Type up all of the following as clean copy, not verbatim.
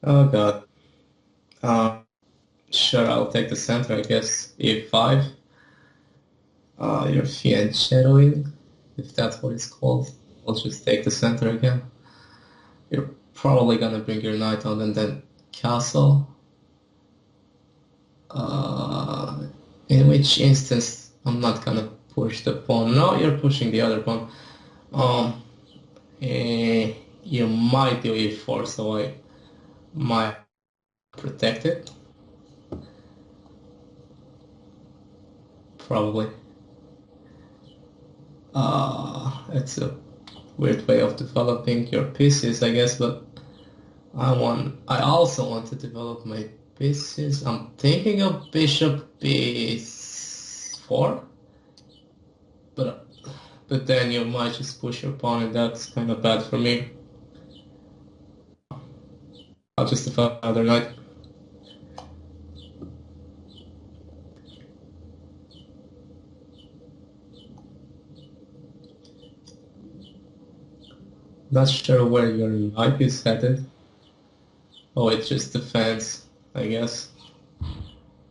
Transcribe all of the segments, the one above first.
Oh god. Uh, sure, I'll take the center, I guess. E5. You're fianchettoing, if that's what it's called. I'll just take the center again. You're probably gonna bring your knight on and then castle. Uh, in which instance, I'm not gonna push the pawn. No, you're pushing the other pawn. Um, you might do e4, so I might protect it. Probably. It's a weird way of developing your pieces, I guess, but I also want to develop my pieces. I'm thinking of bishop b4, but but then you might just push your pawn, and that's kind of bad for me. I'll just develop another knight. Not sure where your knight is headed. Oh, it just defends, I guess.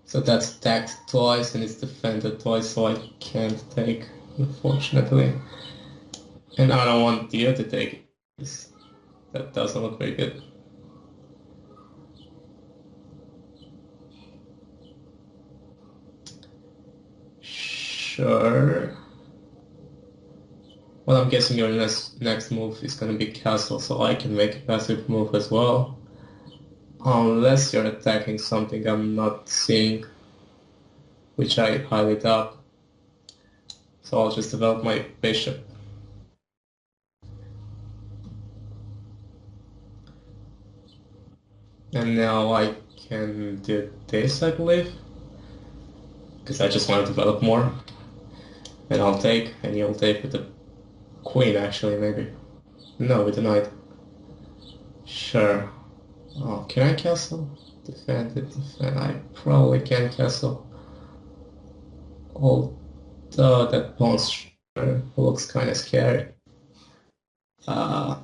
So that's attacked twice and it's defended twice, so I can't take, unfortunately. And I don't want you to take it. That doesn't look very good. Sure. Well, I'm guessing your next move is gonna be castle, so I can make a passive move as well. Unless you're attacking something I'm not seeing, which I highly doubt. So I'll just develop my bishop. And now I can do this, I believe. Because I just want to develop more. And I'll take, and you'll take with the queen, actually, maybe. No, with the knight. Sure. Oh, can I castle? Defend it, defend. I probably can castle. Although that pawn looks kind of scary. Uh,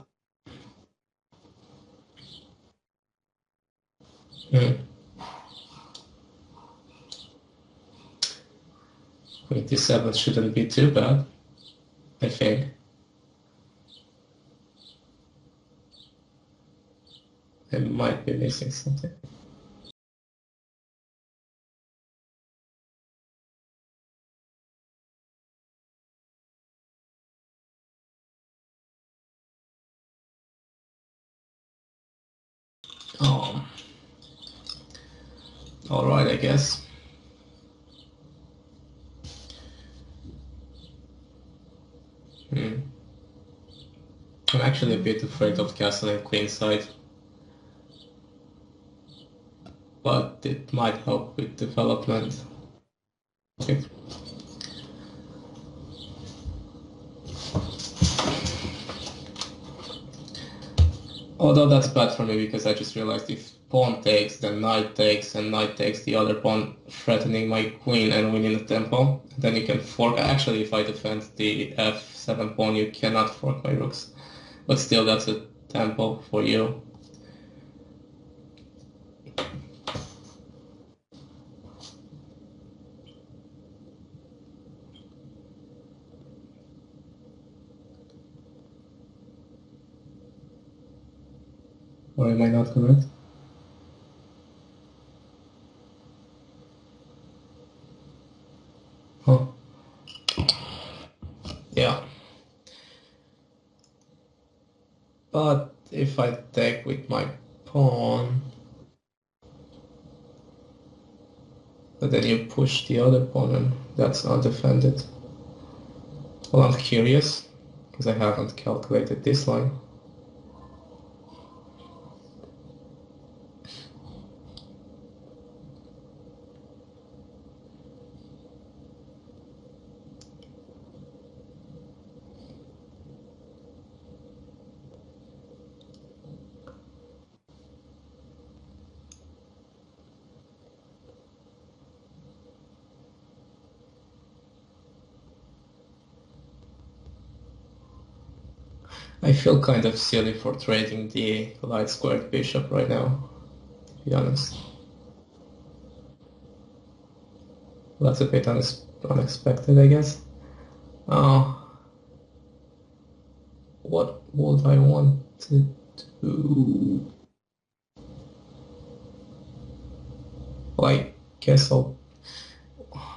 hmm. Queen d7 shouldn't be too bad, I think. I might be missing something. Oh, all right, I guess. Hmm. I'm actually a bit afraid of castle and queenside, but it might help with development. Okay. Although that's bad for me because I just realized if pawn takes, then knight takes, and knight takes the other pawn, threatening my queen and winning the tempo. Then you can fork. Actually, if I defend the f7 pawn, you cannot fork my rooks. But still, that's a tempo for you. Or am I not correct? Huh. Yeah. But if I take with my pawn, but then you push the other pawn and that's not defended. Well, I'm curious, because I haven't calculated this line. I feel kind of silly for trading the light squared bishop right now. be honest. That's a bit unexpected, I guess. Uh, what would I want to do? Well, I guess I'll...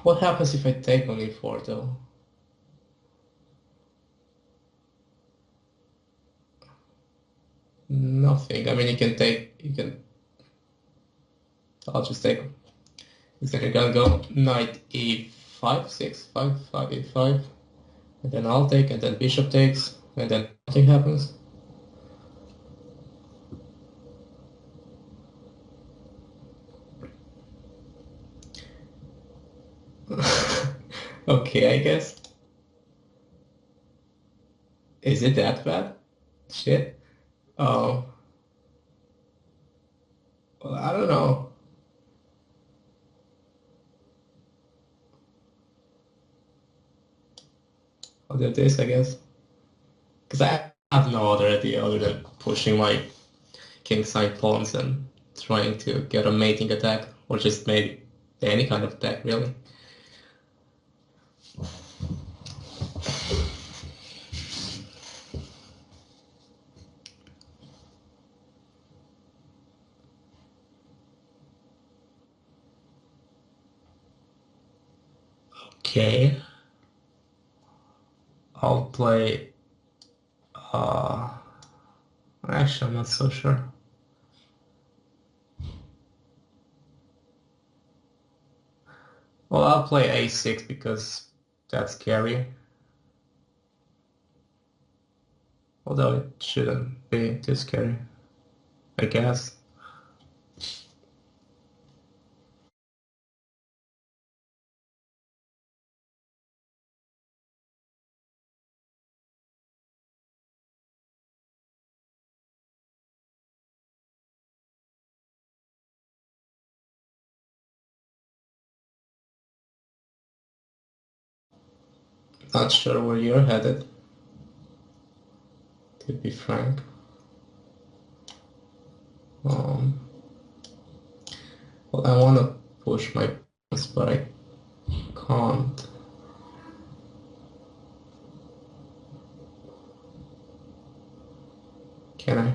What happens if I take on e4 though? Nothing. I mean, you can take... You can... I'll just take... It's gonna go knight e5, 6, 5, 5, e5. And then I'll take, and then bishop takes, and then nothing happens. Okay, I guess. Is it that bad? Shit. Oh, well, I don't know. I'll do this, I guess. Because I have no other idea other than pushing my king side pawns and trying to get a mating attack, or just maybe any kind of attack, really. Okay, I'll play. Uh, Actually, I'm not so sure. Well, I'll play a6 because that's scary. Although it shouldn't be too scary, I guess. Not sure where you're headed, to be frank. Um, well, I want to push my buttons, but I can't. Can I?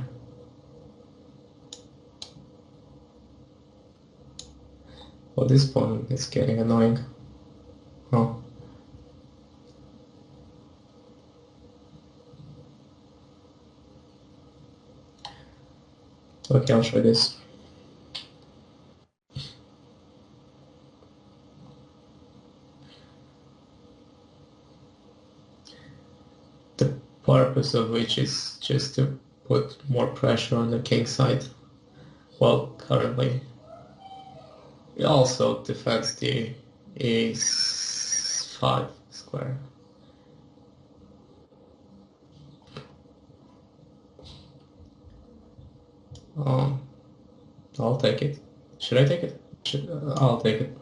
Well, this pawn is getting annoying. Oh, okay, I'll try this. The purpose of which is just to put more pressure on the king side. Well, currently, it also defends the a5 square. Um, I'll take it. Should I take it? I'll take it.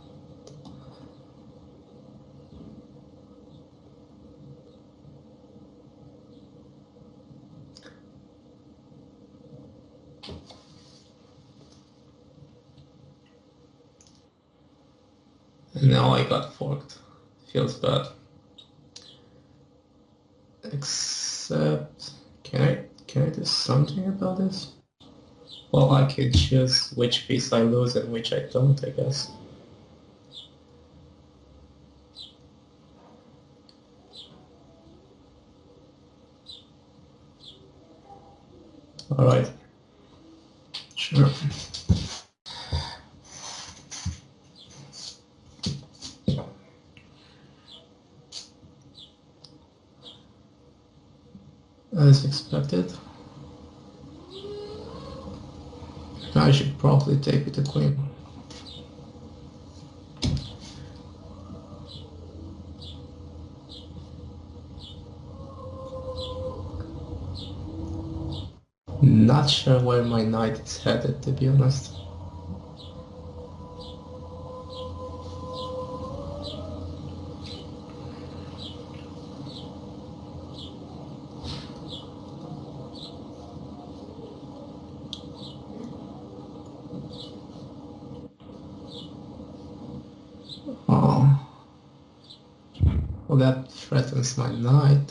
Now I got forked. Feels bad. Except, can I do something about this? Well, I can choose which piece I lose and which I don't, I guess. All right. Sure. As expected. I should probably take with the queen. Not sure where my knight is headed, to be honest. Well, that threatens my knight.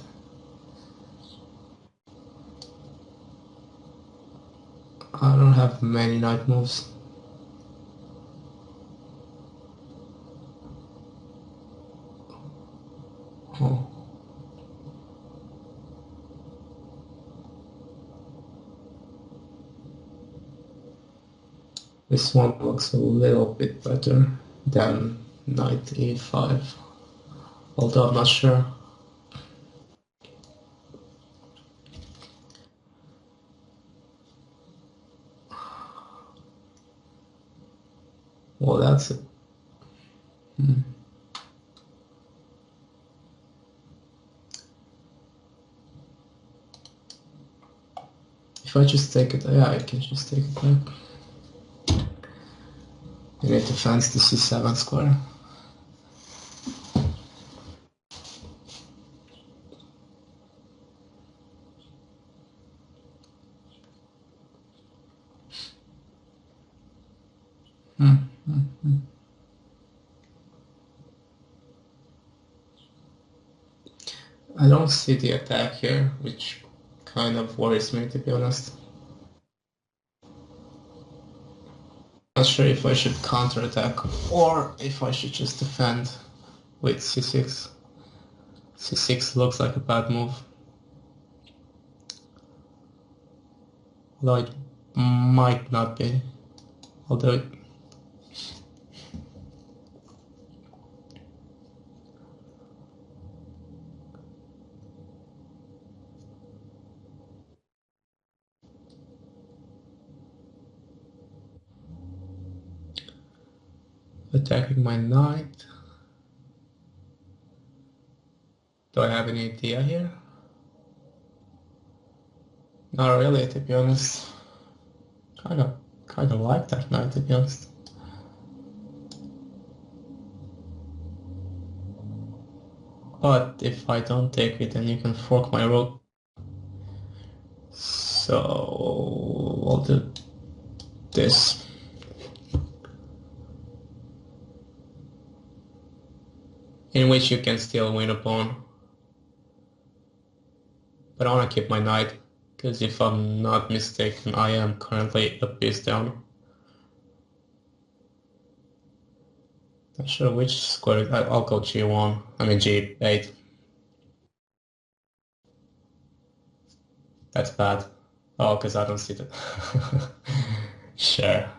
I don't have many knight moves. Oh. This one looks a little bit better than knight e5, although I'm not sure. Well, that's it. If I just take it, yeah, I can just take it back. You need to fence the c7 square. I don't see the attack here, which kind of worries me, to be honest. Not sure if I should counterattack or if I should just defend with c6. c6 looks like a bad move. Although it might not be. I'll do it. Attacking my knight. Do I have any idea here? Not really, to be honest. Kind of like that knight, to be honest. But if I don't take it, then you can fork my rook. So I'll do this. In which you can still win a pawn. But I want to keep my knight, because if I'm not mistaken, I am currently a piece down. Not sure which square. I'll go g1. I mean g8. That's bad. Oh, because I don't see that. Sure.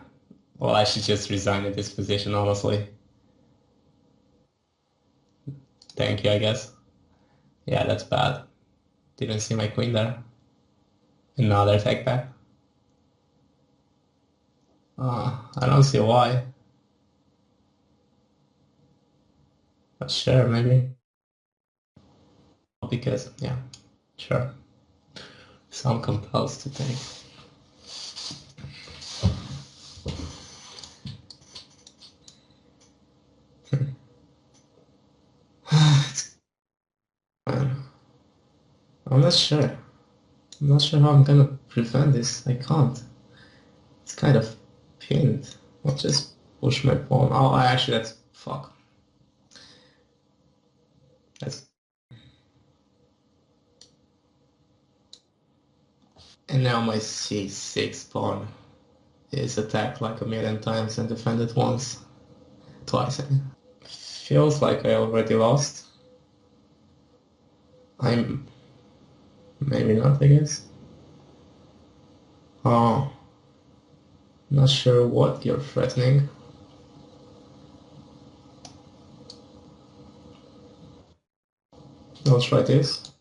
Well, I should just resign in this position, honestly. Thank you, I guess. Yeah, that's bad. Didn't see my queen there. Another take back. I don't see why. But sure, maybe. Because, yeah, sure. So I'm compelled to take. I'm not sure. I'm not sure how I'm gonna prevent this. I can't. It's kind of pinned. I'll just push my pawn. Oh, actually, that's fuck. That's. And now my c6 pawn is attacked like a million times and defended once. Twice, I mean. Feels like I already lost. I'm... maybe not, I guess. Oh. Not sure what you're threatening. I'll try this.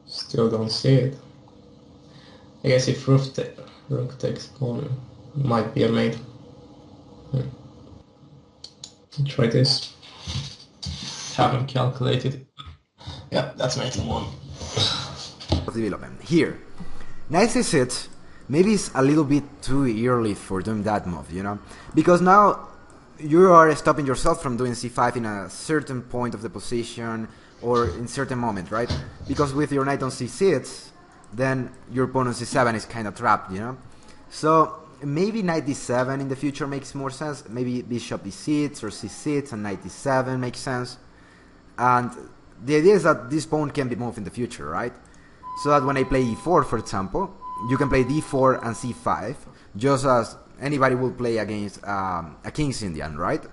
Still don't see it. I guess if rook takes pawn, might be a mate. Try this. Haven't calculated. Yeah, that's mate in one. Development here. Knight c6 maybe it's a little bit too early for doing that move, you know, because now you are stopping yourself from doing c5 in a certain point of the position or in certain moment, right? Because with your knight on c6, then your pawn on c7 is kind of trapped, you know. So maybe knight d7 in the future makes more sense. Maybe bishop d6 or c6 and knight d7 makes sense. And the idea is that this pawn can be moved in the future, right? So that when I play e4, for example, you can play d4 and c5, just as anybody will play against a King's Indian, right?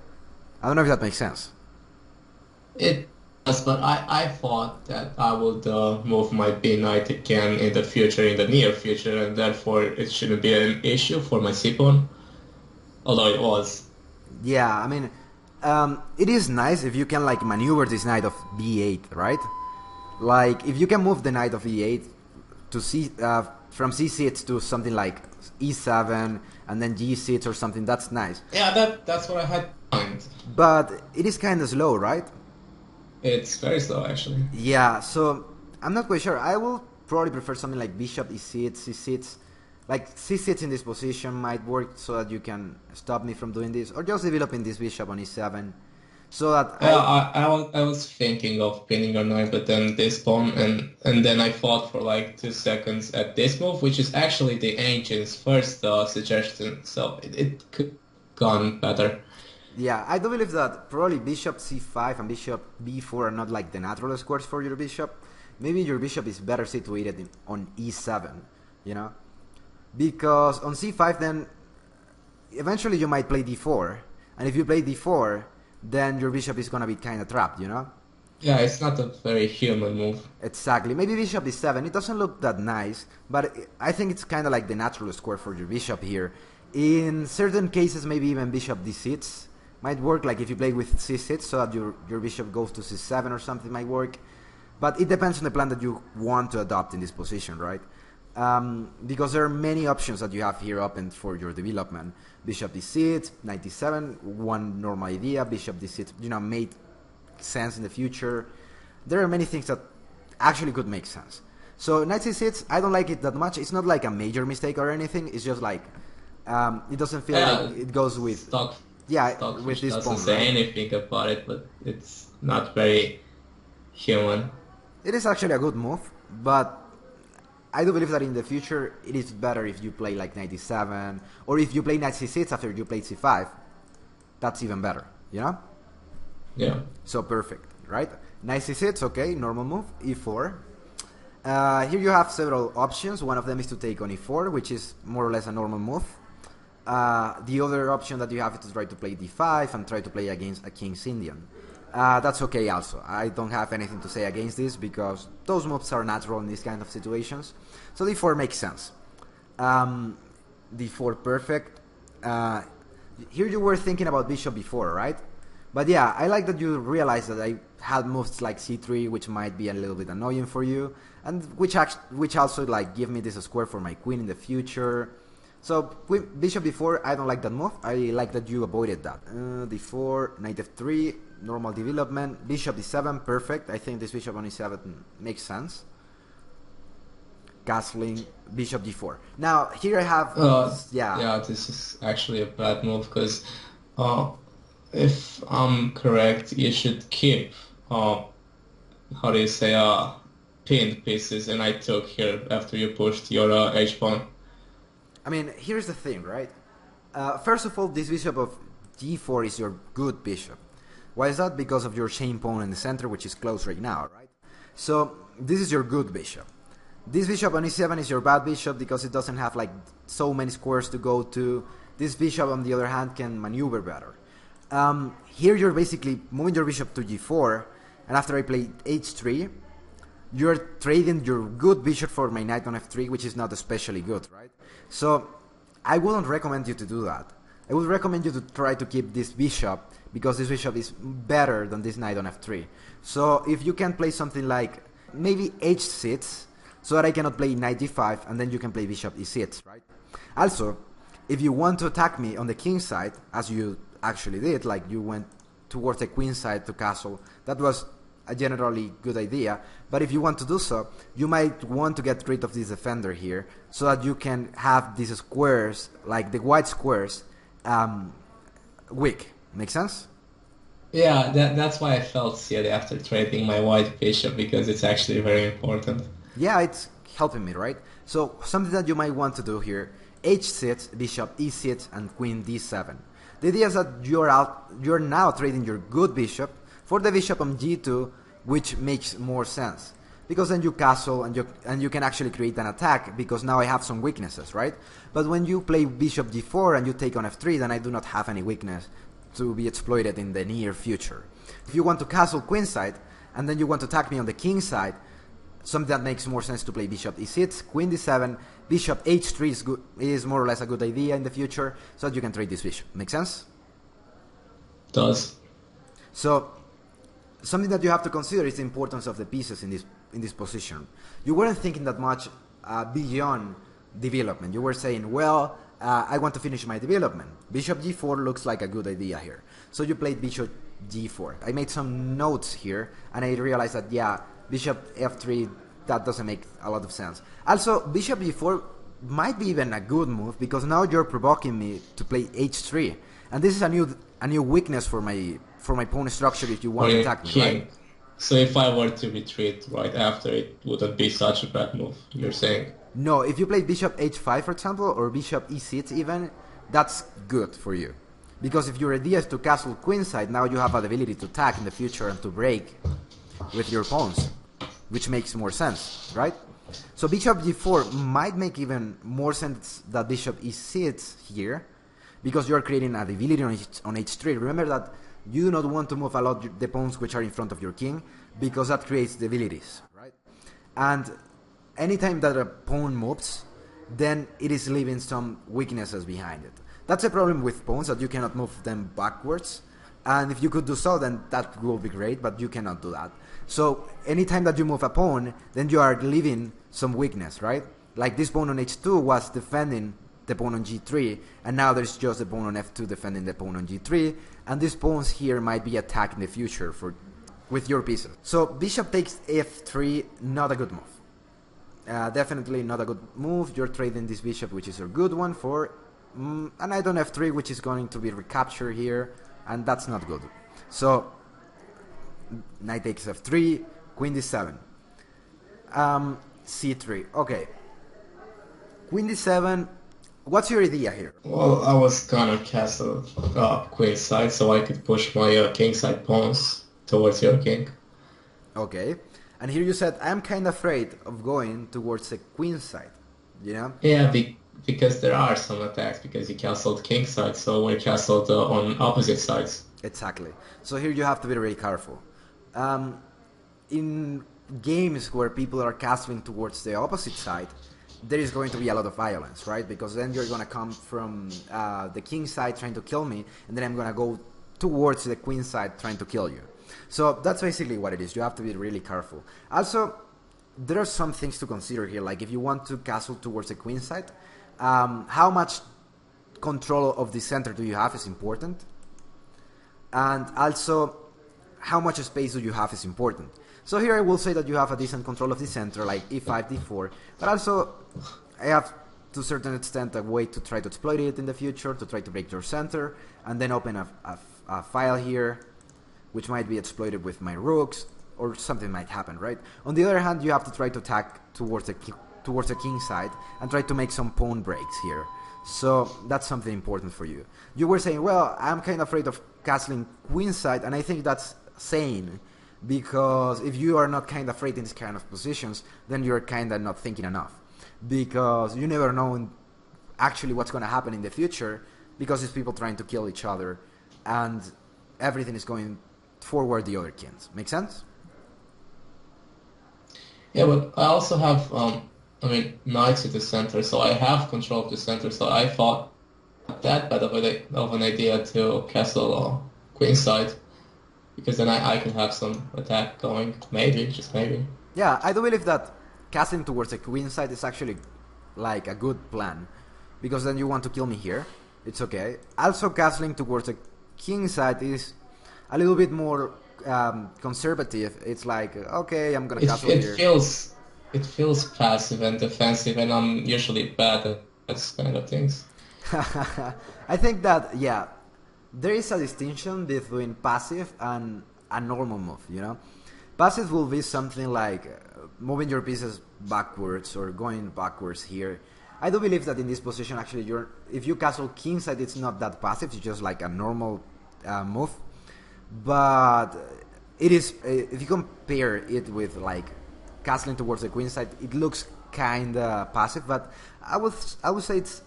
I don't know if that makes sense. It does, but I thought that I would move my B knight again in the future, in the near future, and therefore it shouldn't be an issue for my C pawn, although it was. Yeah, I mean, it is nice if you can like maneuver this knight of b8, right? Like if you can move the knight of e8 to c from c6 to something like e7 and then g6 or something, that's nice. Yeah, that's what I had in mind. But it is kind of slow, right? It's very slow, actually. Yeah, so I'm not quite sure. I will probably prefer something like bishop e6, c6. Like c6 in this position might work so that you can stop me from doing this, or just developing this bishop on e7, so that I was thinking of pinning your knight, but then this pawn, and then I thought for like 2 seconds at this move, which is actually the ancient's first suggestion, so it could gone better. Yeah, I do believe that probably bishop c5 and bishop b4 are not like the natural squares for your bishop. Maybe your bishop is better situated on e7, you know? Because on c5 then eventually you might play d4, and if you play d4 then your bishop is gonna be kind of trapped, you know? Yeah, it's not a very human move. Exactly. Maybe bishop e7, it doesn't look that nice, but I think it's kind of like the natural square for your bishop here. In certain cases maybe even bishop d6 might work, like if you play with c6 so that your bishop goes to c7 or something might work. But it depends on the plan that you want to adopt in this position, right? Because there are many options that you have here open for your development. Bishop d6, knight d7, one normal idea, bishop d6, you know, made sense in the future. There are many things that actually could make sense. So knight c6, I don't like it that much. It's not like a major mistake or anything. It's just like, it doesn't feel like it goes with... with this doesn't pawn, say right? anything about it, but it's not very human. It is actually a good move, but I do believe that in the future it is better if you play like knight d7, or if you play knight c6 after you play c5. That's even better, you know? Yeah. So perfect, right? Knight c6, okay, normal move. e4. Here you have several options. One of them is to take on e4, which is more or less a normal move. The other option that you have is to try to play d5 and try to play against a King's Indian. That's okay also. I don't have anything to say against this because those moves are natural in these kind of situations. So d4 makes sense. d4 perfect. Here you were thinking about bishop before, right? But yeah, I like that you realized that I had moves like c3, which might be a little bit annoying for you, and which also like give me this square for my queen in the future. So bishop d4, I don't like that move. I like that you avoided that. d4, knight f3, normal development. Bishop d7, perfect. I think this bishop on e7 makes sense. Castling, bishop d4. Now here I have yeah, this is actually a bad move because if I'm correct, you should keep how do you say pinned pieces, and I took here after you pushed your h pawn. I mean, here's the thing, right? First of all, this bishop of g4 is your good bishop. Why is that? Because of your chain pawn in the center, which is close right now, right? So this is your good bishop. This bishop on e7 is your bad bishop because it doesn't have like so many squares to go to. This bishop, on the other hand, can maneuver better. Here you're basically moving your bishop to g4, and after I play h3, you're trading your good bishop for my knight on f3, which is not especially good, right? So I wouldn't recommend you to do that. I would recommend you to try to keep this bishop, because this bishop is better than this knight on f3. So if you can play something like maybe h6, so that I cannot play knight d5, and then you can play bishop e6, right? Also, if you want to attack me on the king side, as you actually did, like you went towards the queen side to castle, that was a generally good idea. But if you want to do so, you might want to get rid of this defender here, so that you can have these squares, like the white squares, weak. Make sense? Yeah, that's why I felt silly after trading my white bishop, because it's actually very important. Yeah, it's helping me, right? So something that you might want to do here h6, bishop e6, and queen d7. The idea is that you're now trading your good bishop for the bishop on g2, which makes more sense. Because then you castle and you can actually create an attack, because now I have some weaknesses, right? But when you play bishop g4 and you take on f3, then I do not have any weakness to be exploited in the near future. If you want to castle queenside and then you want to attack me on the king side, something that makes more sense to play bishop e6, queen d7, bishop h3 is more or less a good idea in the future, so that you can trade this bishop. Make sense? Does. So something that you have to consider is the importance of the pieces in this position. You weren't thinking that much beyond development. You were saying, well, I want to finish my development. Bishop g4 looks like a good idea here. So you played bishop g4. I made some notes here, and I realized that, yeah, bishop f3, that doesn't make a lot of sense. Also, bishop g4 might be even a good move, because now you're provoking me to play h3. And this is a new weakness for my pawn structure if you want to attack me, right? So if I were to retreat right after, it wouldn't be such a bad move, you're saying? No, if you play bishop h5, for example, or bishop e6 even, that's good for you. Because if your idea is to castle queenside, now you have the ability to attack in the future and to break with your pawns, which makes more sense, right? So bishop g4 might make even more sense than bishop e6 here, because you're creating a debility on h3. Remember that you do not want to move a lot the pawns which are in front of your king, because that creates debilities, right? And anytime that a pawn moves, then it is leaving some weaknesses behind it. That's a problem with pawns, that you cannot move them backwards. And if you could do so, then that will be great, but you cannot do that. So anytime that you move a pawn, then you are leaving some weakness, right? Like this pawn on h2 was defending the pawn on g3, and now there's just the pawn on f2 defending the pawn on g3, and these pawns here might be attacked in the future with your pieces. So bishop takes f3, not a good move. Definitely not a good move. You're trading this bishop, which is a good one, for a knight on f3, which is going to be recaptured here, and that's not good. So knight takes f3, queen d7, c3. Okay, queen d7. What's your idea here? Well, I was gonna castle queenside so I could push my kingside pawns towards your king. Okay, and here you said, I'm kind of afraid of going towards the queenside, you know? Yeah, because there are some attacks, because you castled kingside, so we castled on opposite sides. Exactly. So here you have to be really careful. In games where people are castling towards the opposite side, there is going to be a lot of violence, right? Because then you're going to come from the king side trying to kill me, and then I'm going to go towards the queen side trying to kill you. So that's basically what it is. You have to be really careful. Also, there are some things to consider here. Like if you want to castle towards the queen side, how much control of the center do you have is important. And also, how much space do you have is important. So here I will say that you have a decent control of the center, like e5, d4, but also I have to a certain extent a way to try to exploit it in the future, to try to break your center, and then open a file here, which might be exploited with my rooks, or something might happen, right? On the other hand, you have to try to attack towards the king side, and try to make some pawn breaks here. So that's something important for you. You were saying, well, I'm kind of afraid of castling queenside, and I think that's sane, because if you are not kind of afraid in this kind of positions, then you're kind of not thinking enough, because you never know actually what's going to happen in the future, because it's people trying to kill each other, and everything is going forward the other kings. Make sense? Yeah, but I also have knights at the center, so I have control of the center, so I thought that bad of an idea to castle queenside, because then I can have some attack going, maybe, just maybe. Yeah, I do believe that castling towards the queen side is actually like a good plan, because then you want to kill me here, it's okay. Also, castling towards the king side is a little bit more conservative. It's like, okay, I'm gonna castle here. It feels passive and defensive, and I'm usually bad at those kind of things. I think that, yeah, there is a distinction between passive and a normal move, you know? Passive will be something like moving your pieces backwards or going backwards here. I do believe that in this position, actually, if you castle kingside, it's not that passive. It's just like a normal move. But it is, if you compare it with like castling towards the queen side, it looks kinda passive. But I would say it's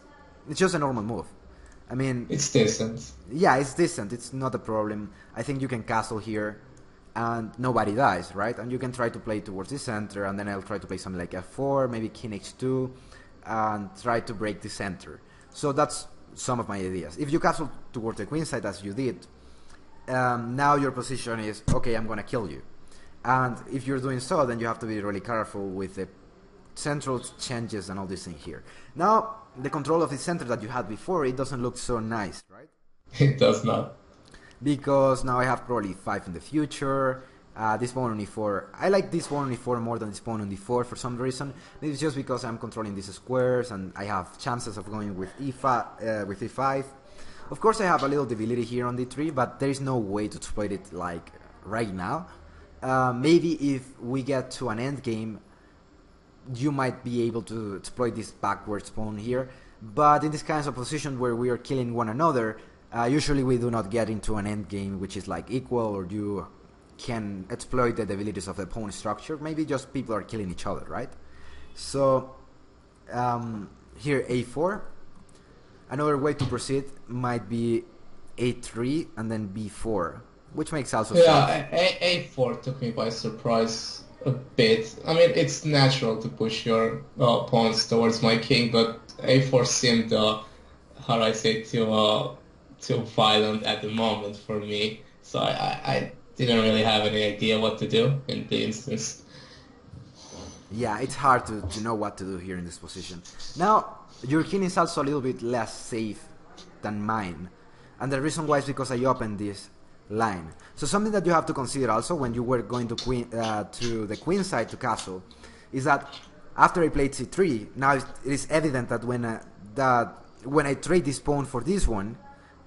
just a normal move. I mean, It's decent. yeah, it's decent. It's not a problem. I think you can castle here, and nobody dies, right? And you can try to play towards the center, and then I'll try to play something like f4, maybe king h2, and try to break the center. So that's some of my ideas. If you castle towards the queen side as you did, now your position is okay. I'm gonna kill you, and if you're doing so, then you have to be really careful with the central changes and all these things here. Now the control of the center that you had before, it doesn't look so nice, right? It does not. Because now I have probably 5 in the future. This pawn on e4. I like this pawn on e4 more than this pawn on d4 for some reason. Maybe it's just because I'm controlling these squares and I have chances of going with e5. With e5. Of course, I have a little debility here on d3, but there is no way to exploit it like right now. Maybe if we get to an end game, you might be able to exploit this backwards pawn here. But in this kind of position where we are killing one another, usually we do not get into an end game which is like equal, or you can exploit the abilities of the pawn structure. Maybe just people are killing each other, right? So here a4. Another way to proceed might be a3 and then b4, which makes also sense. Yeah, A4 took me by surprise a bit. I mean, it's natural to push your pawns towards my king, but A4 seemed, how do I say, too violent at the moment for me. So I didn't really have any idea what to do in the instance. Yeah, it's hard to know what to do here in this position. Now, your king is also a little bit less safe than mine. And the reason why is because I opened this line. So something that you have to consider also when you were going to the queen side to castle is that after I played c3, now it is evident that when I trade this pawn for this one,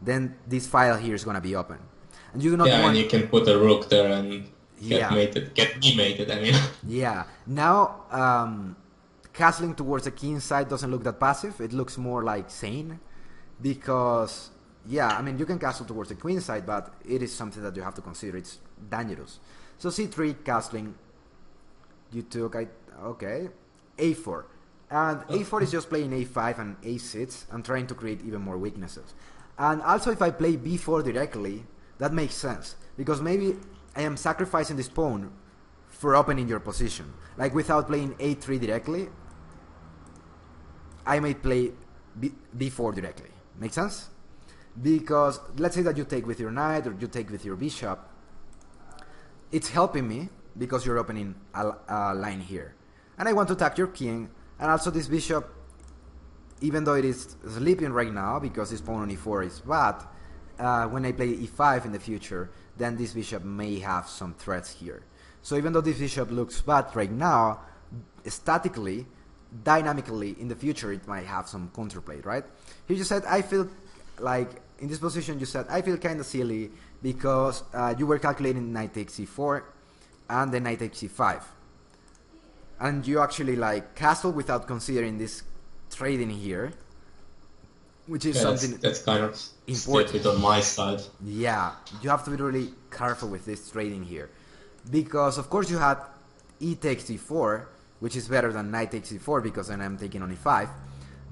then this file here is gonna be open, and you do not Yeah, want. and you can put a rook there and Yeah. get me mated. I mean, Yeah. Now, castling towards the king side doesn't look that passive. It looks more like sane, because yeah, I mean you can castle towards the queen side, but it is something that you have to consider. It's dangerous. So c3 castling. You took okay, a4, and a4 is just playing a5 and a6 and trying to create even more weaknesses. And also, if I play b4 directly, that makes sense, because maybe I am sacrificing this pawn for opening your position. Like without playing a3 directly, I may play b4 directly. Make sense? Because let's say that you take with your knight or you take with your bishop. It's helping me because you're opening a line here. And I want to attack your king. And also this bishop, even though it is sleeping right now because this pawn on e4 is bad, when I play e5 in the future, then this bishop may have some threats here. So even though this bishop looks bad right now, statically, dynamically, in the future it might have some counterplay, right? Here you said, I feel like, in this position you said, I feel kind of silly because you were calculating knight takes e4 and then knight takes e5. And you actually like castle without considering this trading here, which is something that's kind of important stupid on my side. Yeah, you have to be really careful with this trading here, because of course you had e takes e4, which is better than knight takes e4 because then I'm taking on e5.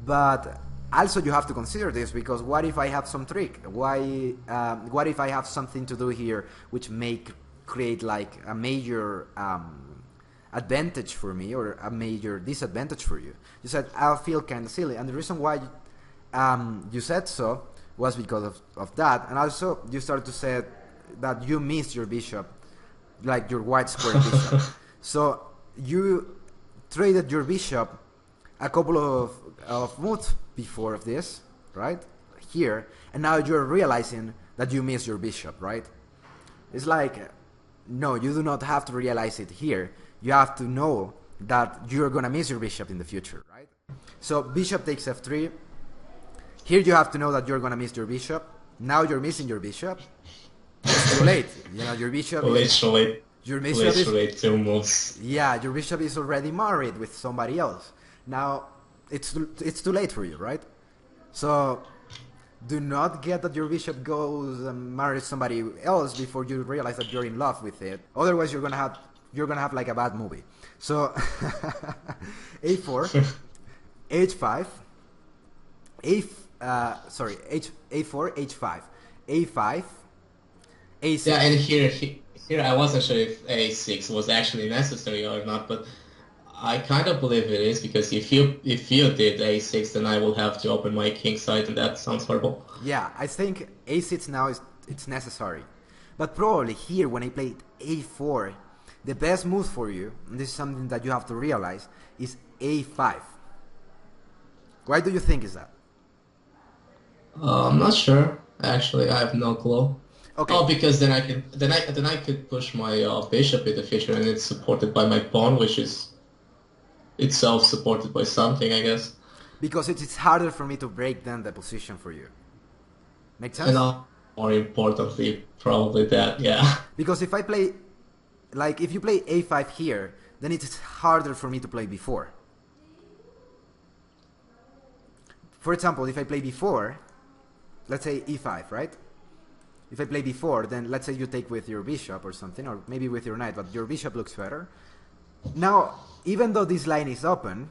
But also you have to consider this, because what if I have some trick? What if I have something to do here which may create like a major advantage for me or a major disadvantage for you? You said I'll feel kind of silly, and the reason why you said so was because of that. And also you started to say that you missed your bishop, like your white square bishop. So you traded your bishop a couple of moves before of this, right? Here, and now you're realizing that you missed your bishop, right? It's like, no, you do not have to realize it here. You have to know that you're gonna miss your bishop in the future, right? So bishop takes f3. Here you have to know that you're gonna miss your bishop. Now you're missing your bishop. It's too late. You know, your bishop Literally, your bishop two moves. yeah, your bishop is already married with somebody else. Now, it's too late for you, right? So do not get that your bishop goes and marries somebody else before you realize that you're in love with it. Otherwise, you're gonna have like a bad movie. So a4, h5, a4, h5, a5, Yeah, a6. and here I wasn't sure if A6 was actually necessary or not, but I kind of believe it is because if you did A6, then I will have to open my king side, and that sounds horrible. Yeah, I think a6 now it's necessary. But probably here when I played a4, the best move for you, and this is something that you have to realize, is a5. Why do you think is that? I'm not sure. Actually, I have no clue. Okay, Oh, because then I could push my bishop in the future, and it's supported by my pawn, which is itself supported by something, I guess. because it's harder for me to break down the position for you. Make And sense? more importantly, probably that, yeah. Because if I play, like if you play a5 here, then it's harder for me to play before. For example, if I play before, let's say e5, right? If I play before, then let's say you take with your bishop or something, or maybe with your knight, but your bishop looks better. Now, even though this line is open,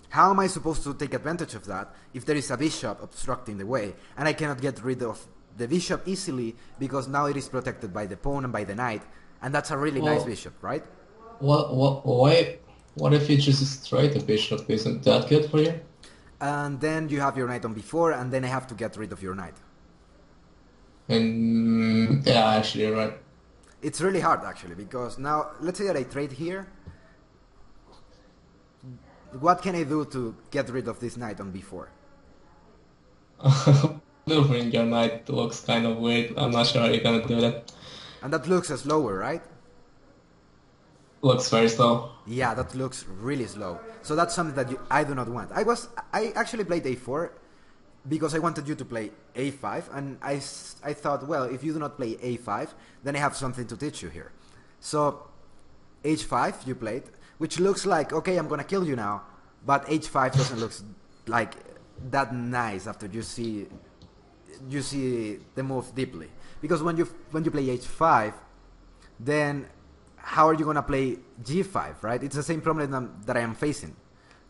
how am I supposed to take advantage of that if there is a bishop obstructing the way and I cannot get rid of the bishop easily because now it is protected by the pawn and by the knight, and that's a really nice Well, bishop, right? what if you just straight the bishop? Isn't that good for you? And then you have your knight on b4, and then I have to get rid of your knight. And yeah, actually, you're right. It's really hard actually because now let's say that I trade here. What can I do to get rid of this knight on b4? Maneuvering your knight looks kind of weird. I'm not sure how you're gonna do that. And that looks slower, right? Looks very slow. Yeah, that looks really slow. So that's something that I do not want. I actually played a4 because I wanted you to play a5, and I thought, well, if you do not play a5, then I have something to teach you here. So h5 you played, which looks like, okay, I'm gonna kill you now, but h5 doesn't look like that nice after you see the move deeply. Because when you play h5, then how are you gonna play g5, right? It's the same problem that I am facing.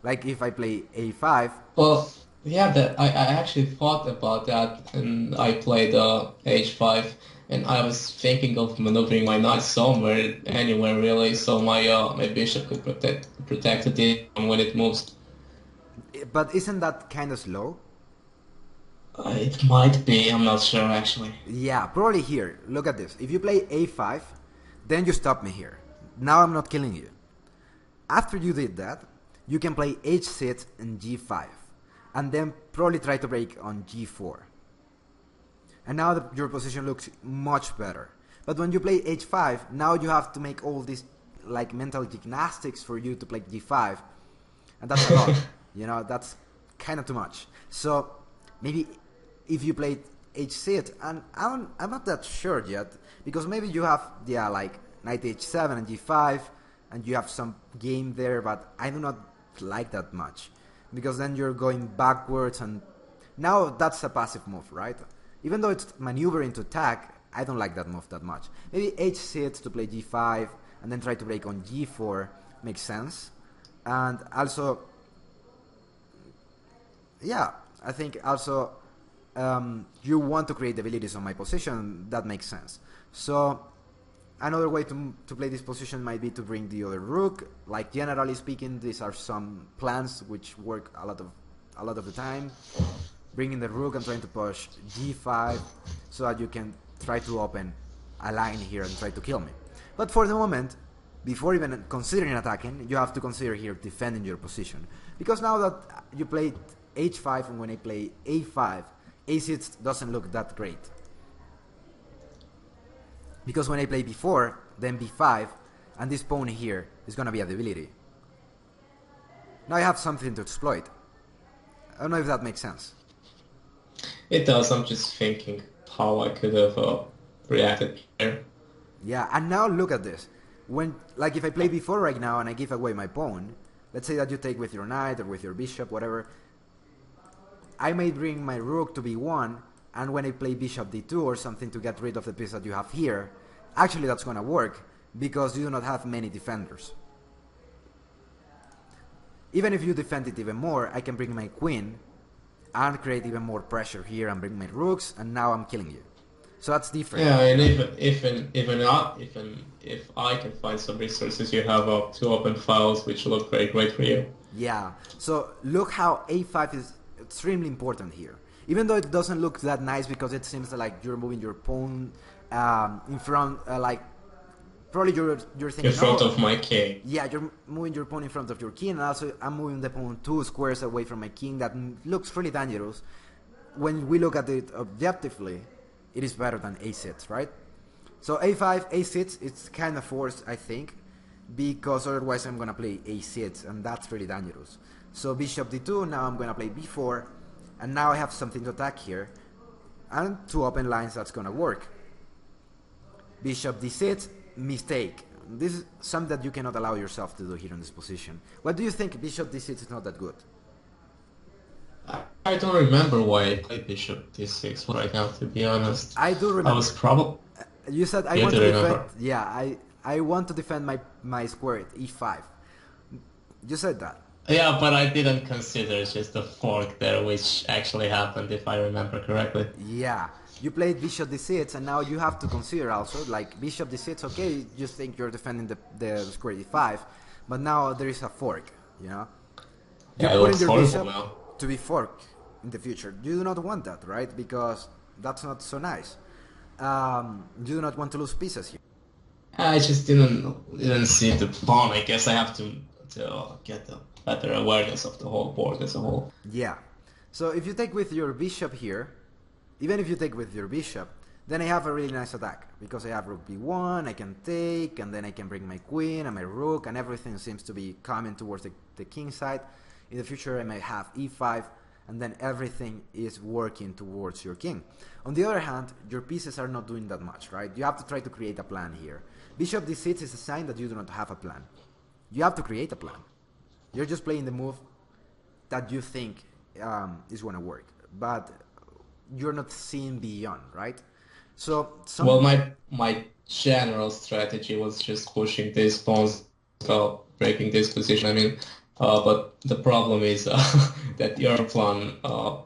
Like if I play a5, Well, yeah, I actually thought about that, and I played h5, and I was thinking of maneuvering my knight somewhere, anywhere really, so my bishop could protect it when it moves. but isn't that kind of slow? It might be, I'm not sure actually. Yeah, probably here. Look at this. If you play a5, then you stop me here. Now I'm not killing you. After you did that, you can play h6 and g5, and then probably try to break on g4. And now your position looks much better. But when you play h5, now you have to make all these like mental gymnastics for you to play g5, and that's a lot. That's kind of too much. So maybe if you played h6, and I'm not that sure yet, because maybe you have like knight h7 and g5, and you have some game there, but I do not like that much, because then you're going backwards, and now that's a passive move, right? Even though it's maneuvering to attack, I don't like that move that much. Maybe h6 to play g5 and then try to break on g4 makes sense. And also, yeah, I think also you want to create abilities on my position, that makes sense. So another way to play this position might be to bring the other rook. Like generally speaking, these are some plans which work a lot of the time. Bringing the rook and trying to push g5 so that you can try to open a line here and try to kill me. But for the moment, before even considering attacking, you have to consider here defending your position. Because now that you played h5, and when I play a5, a6 doesn't look that great. Because when I play b4, then b5, and this pawn here is gonna be a debility. Now I have something to exploit. I don't know if that makes sense. It does, I'm just thinking how I could have reacted there. Yeah, and now look at this. When, like, if I play b4 right now and I give away my pawn, let's say that you take with your knight or with your bishop, whatever. I may bring my rook to b1, and when I play bishop d2 or something to get rid of the piece that you have here, actually that's gonna work because you do not have many defenders. Even if you defend it even more, I can bring my queen and create even more pressure here and bring my rooks, and now I'm killing you. So that's different. Yeah, and even if I can find some resources, you have two open files which look very great for you. Yeah. So look how a5 is extremely important here. Even though it doesn't look that nice because it seems like you're moving your pawn in front, like probably you're thinking In front of my king. Yeah, you're moving your pawn in front of your king, and also I'm moving the pawn 2 squares away from my king. That looks really dangerous. When we look at it objectively, it is better than a6, right? So a5, a6, it's kind of forced, I think, because otherwise I'm gonna play a6, and that's really dangerous. So bishop d2, now I'm gonna play b4, and now I have something to attack here, and two open lines that's gonna work. Bishop d6, mistake. This is something that you cannot allow yourself to do here in this position. What do you think? Bishop d6 is not that good. I don't remember why I played bishop d6 right now, to be honest. I do remember. I was probably... You said I Yeah, want do to you defend. remember? Yeah, I want to defend my square at e5. You said that. Yeah, but I didn't consider just the fork there, which actually happened, if I remember correctly. Yeah, you played bishop d6, and now you have to consider also, like, bishop d6, okay, you think you're defending the square d5, but now there is a fork, you know? You're Yeah, it putting looks your horrible bishop now. to be forked in the future. You do not want that, right? Because that's not so nice. You do not want to lose pieces here. I just didn't see the pawn. I guess I have to get a better awareness of the whole board as a whole. Yeah. So if you take with your bishop here, even if you take with your bishop, then I have a really nice attack. Because I have rook b1, I can take, and then I can bring my queen and my rook, and everything seems to be coming towards the king side. In the future I may have e5, and then everything is working towards your king. On the other hand, your pieces are not doing that much, right? You have to try to create a plan here. Bishop d6 is a sign that you do not have a plan. You have to create a plan. You're just playing the move that you think is going to work, but you're not seeing beyond, right? So Well, my general strategy was just pushing these pawns, breaking this position. I mean, but the problem is that your plan,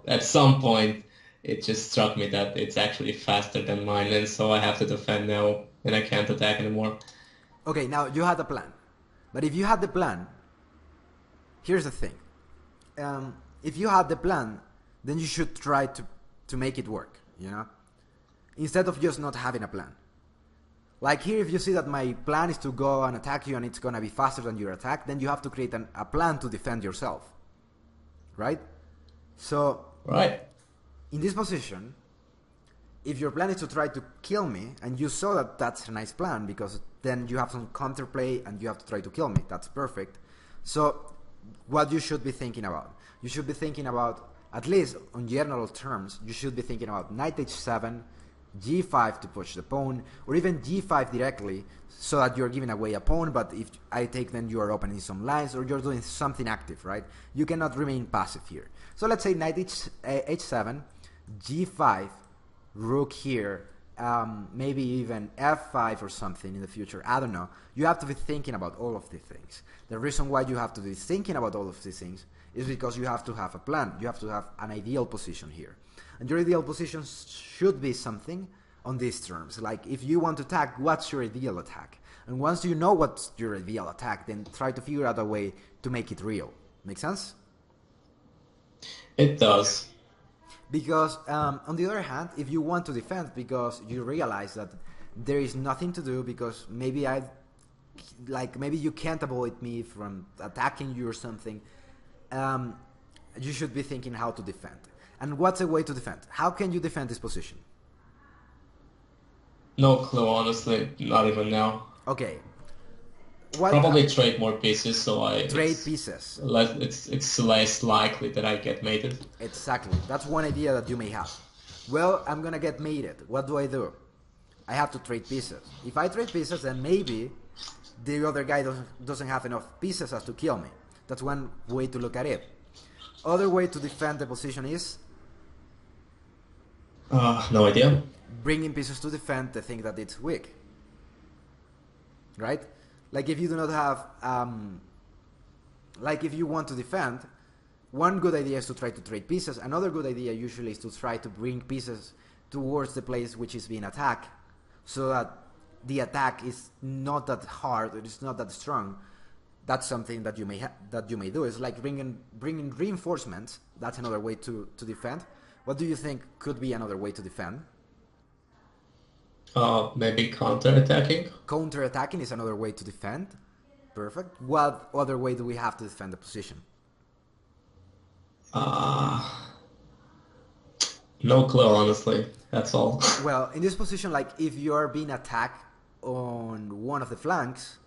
at some point, it just struck me that it's actually faster than mine, and so I have to defend now, and I can't attack anymore. Okay, now you had a plan. But if you had the plan, here's the thing. If you had the plan, then you should try to make it work, you know? Instead of just not having a plan. Like here, if you see that my plan is to go and attack you and it's gonna be faster than your attack, then you have to create a plan to defend yourself. Right? So, Right. in this position, if your plan is to try to kill me, and you saw that that's a nice plan, because then you have some counterplay and you have to try to kill me, that's perfect. So, what you should be thinking about? You should be thinking about, at least on general terms, you should be thinking about knight h7, g5 to push the pawn, or even g5 directly, so that you're giving away a pawn, but if I take, then you are opening some lines, or you're doing something active, right? You cannot remain passive here. So let's say knight h7, g5, rook here, maybe even f5 or something in the future, I don't know. You have to be thinking about all of these things. The reason why you have to be thinking about all of these things is because you have to have a plan. You have to have an ideal position here. And your ideal position should be something on these terms. Like, if you want to attack, what's your ideal attack? And once you know what's your ideal attack, then try to figure out a way to make it real. Make sense? It does. Because, on the other hand, if you want to defend because you realize that there is nothing to do, because maybe maybe you can't avoid me from attacking you or something, you should be thinking how to defend. And what's a way to defend? How can you defend this position? No clue, honestly. Not even now. Okay. Probably trade more pieces, so trade pieces. It's less likely that I get mated. Exactly. That's one idea that you may have. Well, I'm gonna get mated. What do? I have to trade pieces. If I trade pieces, then maybe the other guy doesn't have enough pieces as to kill me. That's one way to look at it. Other way to defend the position is No idea. bringing pieces to defend the thing that it's weak. Right? Like if you do not have, like if you want to defend, one good idea is to try to trade pieces. Another good idea usually is to try to bring pieces towards the place which is being attacked, so that the attack is not that hard, it is not that strong. That's something that you may do. It's like bringing reinforcements. That's another way to defend. What do you think could be another way to defend? Maybe counter-attacking. Counter-attacking is another way to defend. Perfect. What other way do we have to defend the position? No clue, honestly. That's all. Well, in this position, like if you are being attacked on one of the flanks,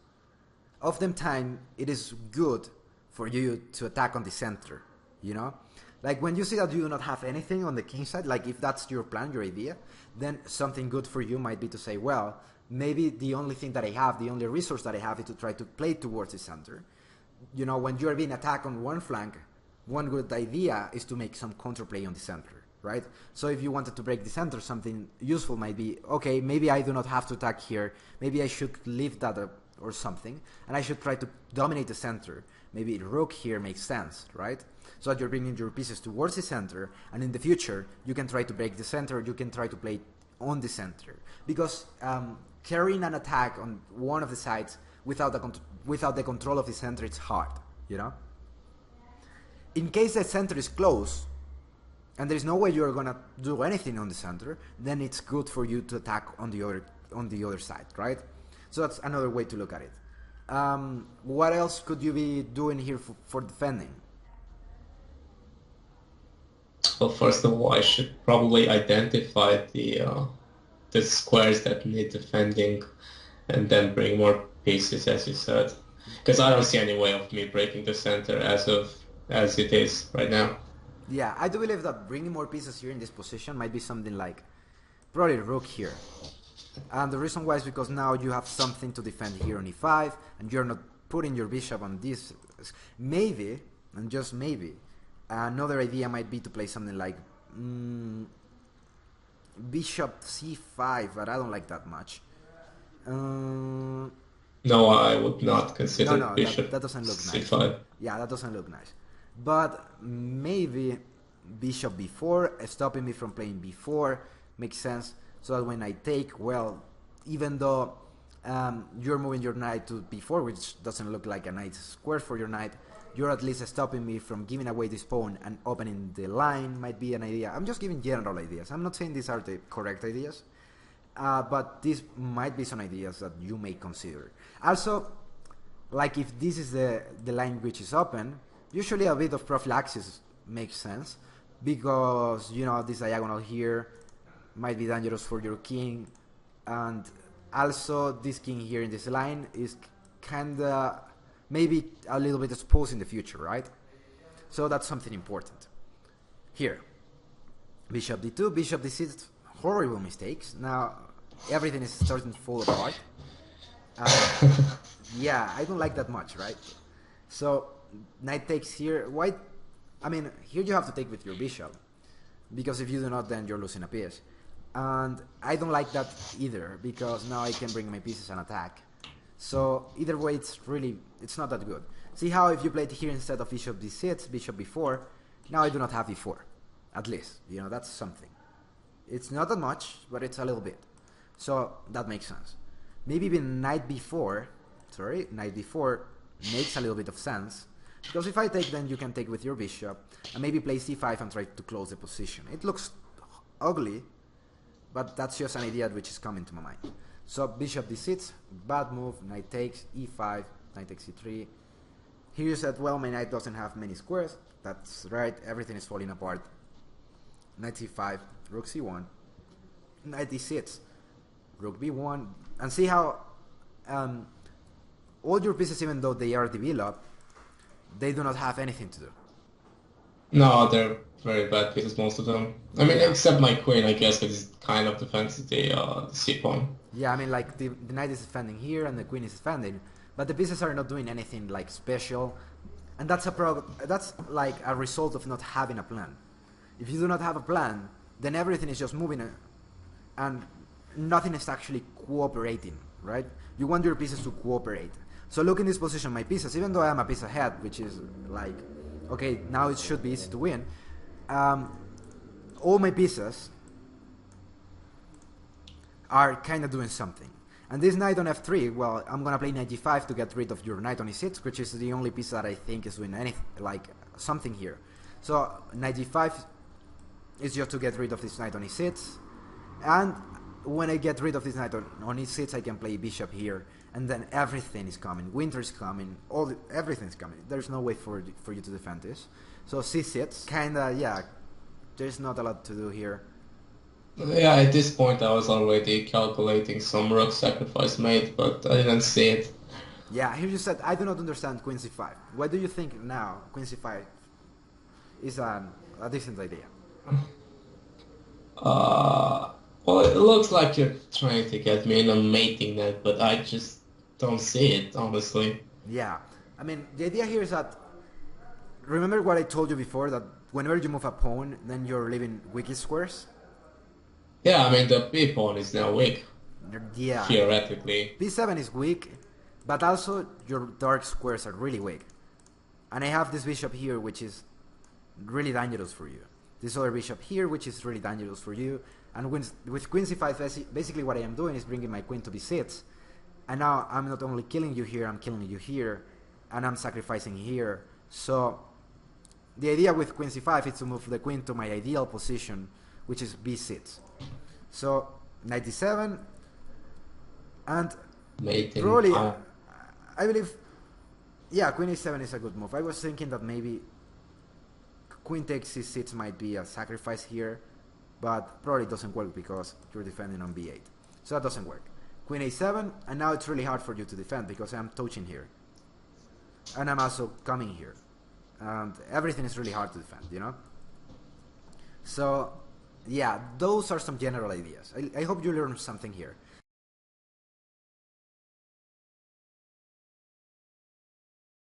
oftentimes it is good for you to attack on the center, you know? Like when you see that you do not have anything on the king side, like if that's your plan, your idea, then something good for you might be to say, well, maybe the only thing that I have, the only resource that I have is to try to play towards the center. You know, when you're being attacked on one flank, one good idea is to make some counterplay on the center, right? So if you wanted to break the center, something useful might be, okay, maybe I do not have to attack here, maybe I should leave that up or something, and I should try to dominate the center. Maybe rook here makes sense, right? So that you're bringing your pieces towards the center, and in the future, you can try to break the center, you can try to play on the center. Because carrying an attack on one of the sides without the control of the center, it's hard, you know? In case the center is close, and there's no way you're gonna do anything on the center, then it's good for you to attack on the other side, right? So that's another way to look at it. What else could you be doing here for defending? Well, first of all, I should probably identify the squares that need defending, and then bring more pieces, as you said. Because I don't see any way of me breaking the center as it is right now. Yeah, I do believe that bringing more pieces here in this position might be something like probably rook here. And the reason why is because now you have something to defend here on e5, and you're not putting your bishop on this. Maybe, and just maybe, another idea might be to play something like bishop c5, but I don't like that much. No, I would not consider No, bishop that doesn't look nice. c5. Yeah, that doesn't look nice. But maybe bishop b4, stopping me from playing b4, makes sense. So that when I take, well, even though you're moving your knight to b4, which doesn't look like a nice square for your knight, you're at least stopping me from giving away this pawn and opening the line might be an idea. I'm just giving general ideas. I'm not saying these are the correct ideas, but these might be some ideas that you may consider. Also, like if this is the line which is open, usually a bit of prophylaxis makes sense, because, you know, this diagonal here might be dangerous for your king, and also this king here in this line is kinda maybe a little bit exposed in the future, right? So that's something important. Here, bishop d2, bishop d6, horrible mistakes. Now everything is starting to fall apart. Yeah, I don't like that much, right? So knight takes here. White, I mean, here you have to take with your bishop, because if you do not, then you're losing a piece. And I don't like that either, because now I can bring my pieces and attack. So either way, it's not that good. See how if you played here instead of bishop d6, bishop b4, now I do not have b4. At least, you know, that's something. It's not that much, but it's a little bit. So that makes sense. Maybe even knight b4 makes a little bit of sense. Because if I take, then you can take with your bishop, and maybe play c5 and try to close the position. It looks ugly, but that's just an idea which is coming to my mind. So bishop d6, bad move, knight takes, e5, knight takes e3. Here you said, well, my knight doesn't have many squares. That's right, everything is falling apart. Knight c5, rook c1, knight d6, rook b1, and see how all your pieces, even though they are developed, they do not have anything to do. No, they're very bad pieces, most of them. I mean, except my queen, I guess, because it kind of defends the c pawn. Yeah, I mean, like the knight is defending here and the queen is defending, but the pieces are not doing anything like special. and that's like a result of not having a plan. If you do not have a plan, then everything is just moving, and nothing is actually cooperating, right? You want your pieces to cooperate. So look in this position, my pieces, even though I am a piece ahead, which is like, okay, now it should be easy to win, all my pieces are kind of doing something. And this knight on f3, well, I'm gonna play knight g5 to get rid of your knight on e6, which is the only piece that I think is doing anything, like something here. So knight g5 is just to get rid of this knight on e6, and when I get rid of this knight on e6, I can play bishop here, and then everything is coming. Winter's coming, everything's coming. There's no way for you to defend this. So c6, kinda, yeah, there's not a lot to do here. Yeah, at this point I was already calculating some rook sacrifice made, but I didn't see it. Yeah, here you said, I do not understand queen c5. Why do you think now queen c5 is a decent idea? Well, it looks like you're trying to get me in a mating net, but I just don't see it, honestly. Yeah, I mean, the idea here is that, remember what I told you before, that whenever you move a pawn, then you're leaving weak squares? Yeah, I mean, the b pawn is now weak, Yeah, theoretically. b7 is weak, but also your dark squares are really weak. And I have this bishop here, which is really dangerous for you. This other bishop here, which is really dangerous for you. And with queen c5, basically what I am doing is bringing my queen to b6. And now I'm not only killing you here, I'm killing you here, and I'm sacrificing here. So the idea with queen c5 is to move the queen to my ideal position, which is b6. So knight d7, and Mating. probably, I believe, yeah, queen a7 is a good move. I was thinking that maybe queen takes c6 might be a sacrifice here, but probably doesn't work because you're defending on b8. So that doesn't work. Queen a7, and now it's really hard for you to defend because I'm touching here. And I'm also coming here. And everything is really hard to defend, you know? So, yeah, those are some general ideas. I hope you learned something here.